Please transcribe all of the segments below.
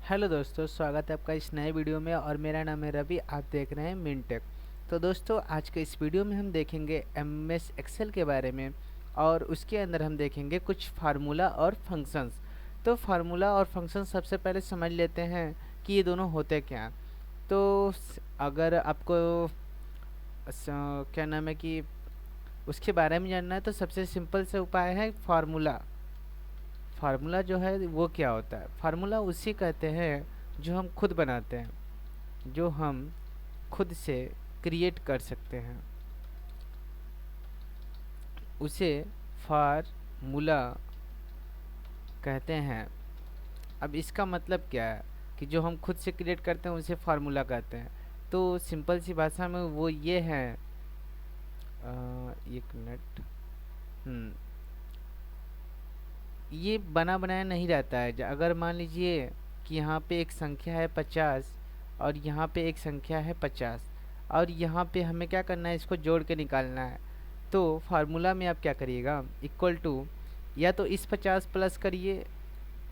Hello दोस्तों, स्वागत है आपका इस नए वीडियो में। और मेरा नाम है रवि, आप देख रहे हैं मिनटेक। तो दोस्तों, आज के इस वीडियो में हम देखेंगे एमएस एक्सेल के बारे में। और उसके अंदर हम देखेंगे कुछ फार्मूला और फंक्शंस। तो फार्मूला और फंक्शन सबसे पहले समझ लेते हैं कि ये दोनों होते क्या। तो अगर आपको क्या नाम है कि उसके बारे में जानना है, तो सबसे सिंपल से उपाय है फार्मूला। फार्मूला जो है वो क्या होता है? फार्मूला उसी कहते हैं जो हम खुद बनाते हैं, जो हम खुद से क्रिएट कर सकते हैं, उसे फार्मूला कहते हैं। अब इसका मतलब क्या है कि जो हम खुद से क्रिएट करते हैं उसे फार्मूला कहते हैं। तो सिंपल सी भाषा में वो ये है, एक मिनट। ये बना बनाया नहीं रहता है। अगर मान लीजिए कि यहाँ पे एक संख्या है 50 और यहाँ पे एक संख्या है 50, और यहाँ पे हमें क्या करना है, इसको जोड़ के निकालना है। तो फार्मूला में आप क्या करिएगा, इक्वल टू, या तो इस 50 प्लस करिए,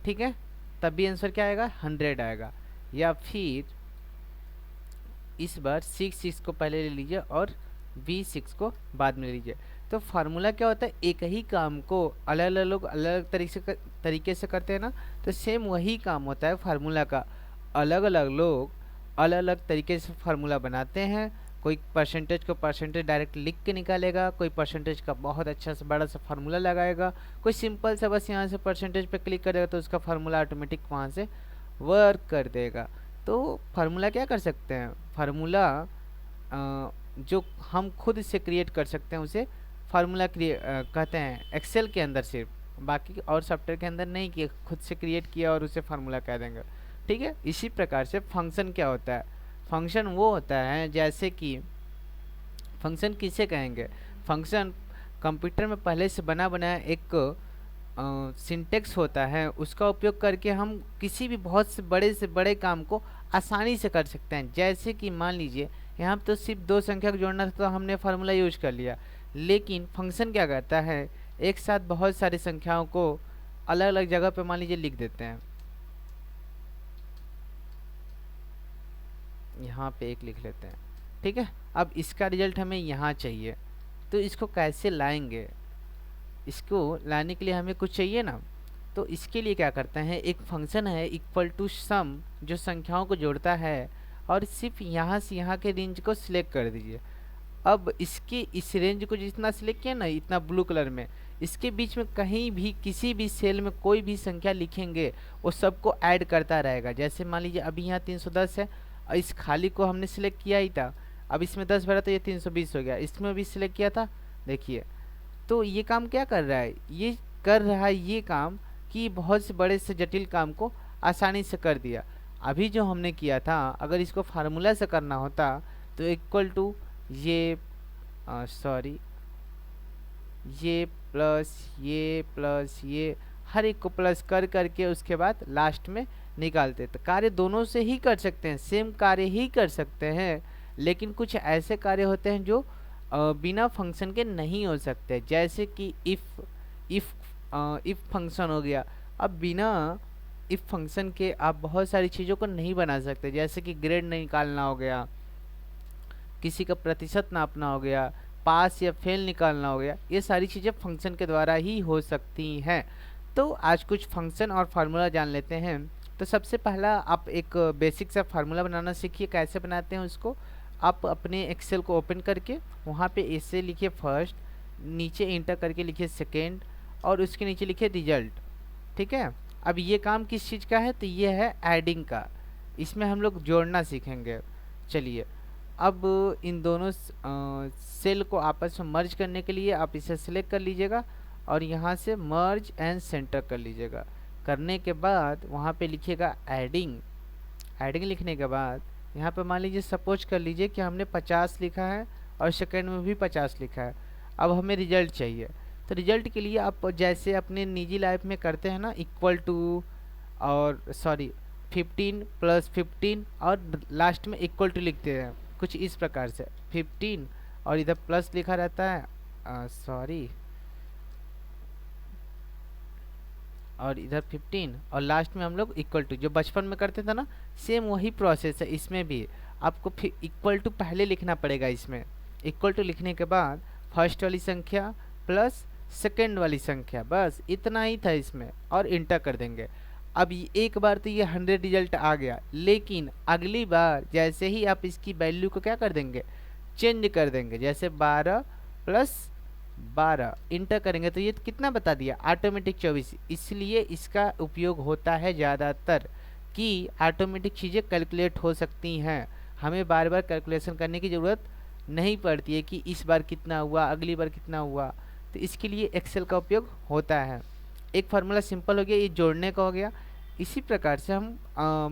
ठीक है, तब भी आंसर क्या आएगा, 100 आएगा। या फिर इस बार 6 को पहले ले लीजिए और V6 को बाद में ले लीजिए। तो फार्मूला क्या होता है, एक ही काम को अलग अलग लोग अलग अलग तरीके से करते हैं ना। तो सेम वही काम होता है फार्मूला का। अलग अलग लोग अलग अलग तरीके से फार्मूला बनाते हैं। कोई परसेंटेज को परसेंटेज डायरेक्ट लिख के निकालेगा, कोई परसेंटेज का बहुत अच्छा सा बड़ा सा फार्मूला लगाएगा, कोई सिंपल सा बस यहाँ से परसेंटेज पे क्लिक करेगा तो उसका फार्मूला ऑटोमेटिक वहाँ से वर्क कर देगा। तो फार्मूला क्या कर सकते हैं, फार्मूला जो हम खुद से क्रिएट कर सकते हैं उसे फार्मूला कहते हैं, एक्सेल के अंदर सिर्फ, बाकी और सॉफ्टवेयर के अंदर नहीं, कि खुद से क्रिएट किया और उसे फार्मूला कह देंगे। ठीक है, इसी प्रकार से फंक्शन क्या होता है, फंक्शन वो होता है, जैसे कि फंक्शन किसे कहेंगे, फंक्शन कंप्यूटर में पहले से बना बनाया एक सिंटेक्स होता है, उसका उपयोग करके हम किसी भी बहुत से बड़े काम को आसानी से कर सकते हैं। जैसे कि मान लीजिए यहाँ तो सिर्फ दो संख्या को जोड़ना था तो हमने फार्मूला यूज कर लिया, लेकिन फंक्शन क्या करता है, एक साथ बहुत सारी संख्याओं को अलग अलग जगह पे मान लीजिए लिख देते हैं। यहाँ पे एक लिख लेते हैं, ठीक है। अब इसका रिजल्ट हमें यहाँ चाहिए, तो इसको कैसे लाएंगे, इसको लाने के लिए हमें कुछ चाहिए ना। तो इसके लिए क्या करते हैं, एक फंक्शन है इक्वल टू सम, जो संख्याओं को जोड़ता है, और सिर्फ यहाँ से यहाँ के रेंज को सिलेक्ट कर दीजिए। अब इसके इस रेंज को जितना सिलेक्ट किया ना, इतना ब्लू कलर में, इसके बीच में कहीं भी किसी भी सेल में कोई भी संख्या लिखेंगे वो सबको ऐड करता रहेगा। जैसे मान लीजिए अभी यहाँ 310 है, और इस खाली को हमने सिलेक्ट किया ही था, अब इसमें 10 भरा तो ये 320 हो गया, इसमें भी सिलेक्ट किया था, देखिए। तो ये काम क्या कर रहा है, ये कर रहा है ये काम कि बहुत से बड़े से जटिल काम को आसानी से कर दिया। अभी जो हमने किया था, अगर इसको फार्मूला से करना होता तो इक्वल टू ये सॉरी ये प्लस ये, हर एक को प्लस कर करके उसके बाद लास्ट में निकालते। तो कार्य दोनों से ही कर सकते हैं, सेम कार्य ही कर सकते हैं, लेकिन कुछ ऐसे कार्य होते हैं जो बिना फंक्शन के नहीं हो सकते। जैसे कि इफ फंक्शन हो गया। अब बिना इफ फंक्शन के आप बहुत सारी चीज़ों को नहीं बना सकते, जैसे कि ग्रेड निकालना हो गया, किसी का प्रतिशत नापना हो गया, पास या फेल निकालना हो गया, ये सारी चीज़ें फंक्शन के द्वारा ही हो सकती हैं। तो आज कुछ फंक्शन और फार्मूला जान लेते हैं। तो सबसे पहला आप एक बेसिक सा फार्मूला बनाना सीखिए, कैसे बनाते हैं उसको। आप अपने एक्सेल को ओपन करके वहाँ पे ऐसे लिखिए फर्स्ट, नीचे इंटर करके लिखिए सेकेंड, और उसके नीचे लिखिए रिजल्ट, ठीक है। अब ये काम किस चीज़ का है, तो ये है एडिंग का, इसमें हम लोग जोड़ना सीखेंगे। चलिए, अब इन दोनों सेल को आपस में मर्ज करने के लिए आप इसे सिलेक्ट कर लीजिएगा और यहाँ से मर्ज एंड सेंटर कर लीजिएगा। करने के बाद वहाँ पे लिखिएगा एडिंग। एडिंग लिखने के बाद यहाँ पे मान लीजिए सपोज कर लीजिए कि हमने 50 लिखा है और सेकंड में भी 50 लिखा है। अब हमें रिजल्ट चाहिए, तो रिजल्ट के लिए आप जैसे अपने निजी लाइफ में करते हैं ना, इक्वल टू और सॉरी 15 प्लस 15 और लास्ट में इक्वल टू लिखते हैं, कुछ इस प्रकार से 15 और इधर प्लस लिखा रहता है, सॉरी और इधर 15 और लास्ट में हम लोग इक्वल टू, जो बचपन में करते थे ना, सेम वही प्रोसेस है इसमें भी। आपको फिर इक्वल टू पहले लिखना पड़ेगा इसमें। इक्वल टू लिखने के बाद फर्स्ट वाली संख्या प्लस सेकेंड वाली संख्या, बस इतना ही था इसमें, और इंटर कर देंगे। अब एक बार तो ये 100 रिजल्ट आ गया, लेकिन अगली बार जैसे ही आप इसकी वैल्यू को क्या कर देंगे, चेंज कर देंगे। जैसे 12 प्लस 12 इंटर करेंगे तो ये कितना बता दिया, ऑटोमेटिक 24। इसलिए इसका उपयोग होता है ज़्यादातर कि ऑटोमेटिक चीज़ें कैलकुलेट हो सकती हैं, हमें बार बार कैलकुलेशन करने की ज़रूरत नहीं पड़ती है कि इस बार कितना हुआ, अगली बार कितना हुआ। तो इसके लिए एक्सेल का उपयोग होता है। एक फार्मूला सिंपल हो गया, ये जोड़ने का हो गया। इसी प्रकार से हम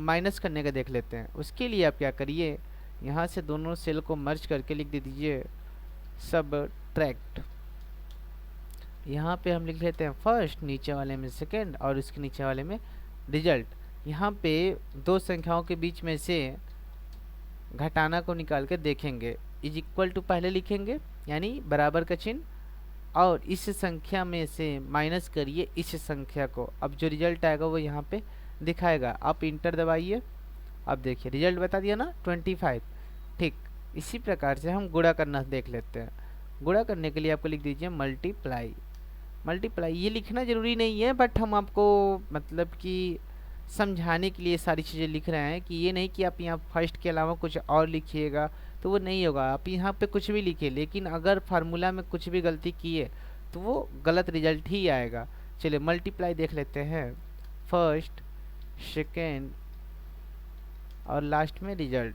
माइनस करने का देख लेते हैं। उसके लिए आप क्या करिए, यहाँ से दोनों सेल को मर्ज करके लिख दे दीजिए सबट्रैक्ट। यहाँ पे हम लिख लेते हैं फर्स्ट, नीचे वाले में सेकेंड और उसके नीचे वाले में रिजल्ट। यहाँ पे दो संख्याओं के बीच में से घटाना को निकाल के देखेंगे, इज इक्वल टू पहले लिखेंगे यानी बराबर का चिन्ह, और इस संख्या में से माइनस करिए इस संख्या को। अब जो रिजल्ट आएगा वो यहाँ पे दिखाएगा, आप इंटर दबाइए। अब देखिए रिजल्ट बता दिया ना 25। ठीक इसी प्रकार से हम गुणा करना देख लेते हैं। गुणा करने के लिए आपको लिख दीजिए मल्टीप्लाई। मल्टीप्लाई ये लिखना ज़रूरी नहीं है, बट हम आपको मतलब कि समझाने के लिए सारी चीज़ें लिख रहे हैं कि ये नहीं कि आप यहाँ फर्स्ट के अलावा कुछ और लिखिएगा तो वो नहीं होगा। आप यहाँ पे कुछ भी लिखिए, लेकिन अगर फार्मूला में कुछ भी गलती किए तो वो गलत रिजल्ट ही आएगा। चलिए मल्टीप्लाई देख लेते हैं, फर्स्ट सेकेंड और लास्ट में रिजल्ट।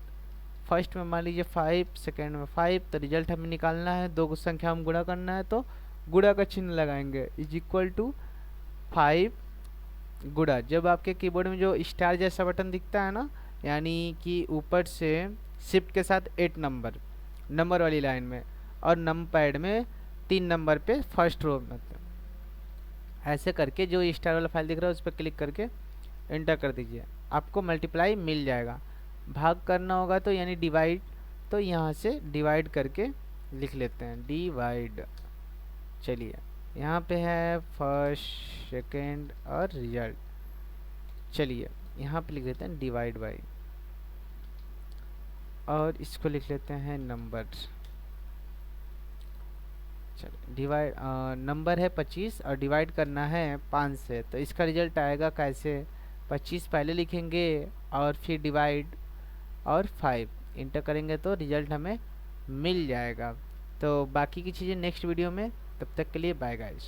फर्स्ट में मान लीजिए 5, सेकेंड में 5, तो रिजल्ट हमें निकालना है, दो संख्या हम गुणा करना है तो गुणा का चिन्ह लगाएंगे, इज इक्वल टू 5 गुणा। जब आपके कीबोर्ड में जो स्टार जैसा बटन दिखता है ना, यानी कि ऊपर से शिफ्ट के साथ 8 नंबर वाली लाइन में, और नंबर पैड में 3 नंबर पे फर्स्ट रो में, ऐसे करके जो स्टार वाला फाइल दिख रहा है उस पर क्लिक करके एंटर कर दीजिए, आपको मल्टीप्लाई मिल जाएगा। भाग करना होगा तो यानी डिवाइड, तो यहाँ से डिवाइड करके लिख लेते हैं डिवाइड। चलिए यहाँ पे है फर्स्ट सेकेंड और रिजल्ट। चलिए यहाँ पे लिख देते हैं डिवाइड बाई, और इसको लिख लेते हैं नंबर। चलिए डिवाइड, नंबर है 25 और डिवाइड करना है 5 से, तो इसका रिजल्ट आएगा कैसे, 25 पहले लिखेंगे और फिर डिवाइड और 5 इंटर करेंगे तो रिजल्ट हमें मिल जाएगा। तो बाकी की चीज़ें नेक्स्ट वीडियो में, तब तक के लिए बाय गाइस।